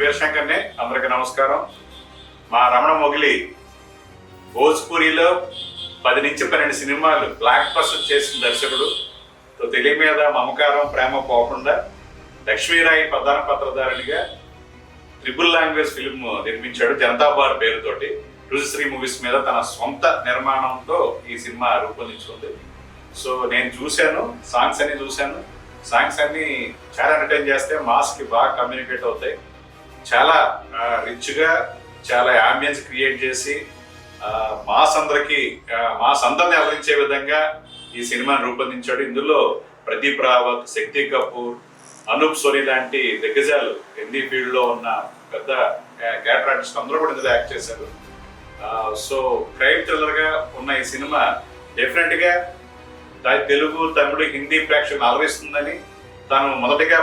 వీరశంకర్నే. అందరికీ నమస్కారం. మా రమణ మొగిలి భోజ్పూరిలో 10 నుంచి 12 సినిమాలు బ్లాక్ బస్టర్ చేసిన దర్శకుడు. తెలుగు మీద మమకారం ప్రేమ పోకుండా లక్ష్మీరాయి ప్రధాన పత్రధారిణిగా ట్రిపుల్ లాంగ్వేజ్ ఫిల్మ్ నిర్మించాడు జనతా బార్ పేరుతోటి. రుజుశ్రీ మూవీస్ మీద తన సొంత నిర్మాణంతో ఈ సినిమా రూపొందించుకుంది. సో నేను చూశాను, సాంగ్స్ అన్ని చూశాను. సాంగ్స్ అన్ని చాలా ఎంటర్టైన్ చేస్తే మాస్కి బాగా కమ్యూనికేట్ అవుతాయి. చాలా రిచ్గా చాలా యాంబియన్స్ క్రియేట్ చేసి మాస్ అందరిని అలరించే విధంగా ఈ సినిమాని రూపొందించాడు. ఇందులో ప్రదీప్ రావత్, శక్తి కపూర్, అనూప్ సోని లాంటి దిగ్గజాలు హిందీ ఫీల్డ్లో ఉన్న పెద్ద క్యారెక్టర్ ఆర్టిస్ట్ అందరూ కూడా ఇందులో యాక్ట్ చేశారు. సో క్రైమ్ థ్రిల్లర్గా ఉన్న ఈ సినిమా డెఫినెట్గా తెలుగు, తమిళ, హిందీ ప్రేక్షకులను అలరిస్తుందని తాను మొదటిగా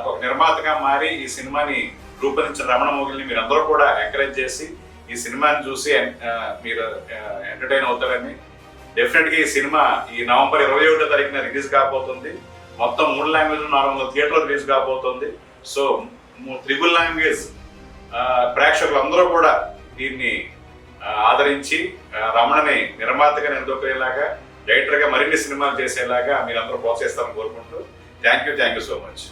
ఒక నిర్మాతగా మారి ఈ సినిమాని రూపొందించిన రమణ మొగిలిని మీరు అందరూ కూడా ఎంకరేజ్ చేసి ఈ సినిమాని చూసి మీరు ఎంటర్టైన్ అవుతారని. డెఫినెట్గా ఈ సినిమా ఈ నవంబర్ 21వ తారీఖున రిలీజ్ కాబోతుంది. మొత్తం 3 లాంగ్వేజ్లు 400 థియేటర్లు రిలీజ్ కాబోతుంది. సో ట్రిపుల్ లాంగ్వేజ్ ప్రేక్షకులందరూ కూడా దీన్ని ఆదరించి రమణని నిర్మాతగా నిలదొక్కేలాగా, డైరెక్టర్గా మరిన్ని సినిమాలు చేసేలాగా మీరందరూ ప్రోత్సహిస్తారని కోరుకుంటూ థ్యాంక్ యూ సో మచ్.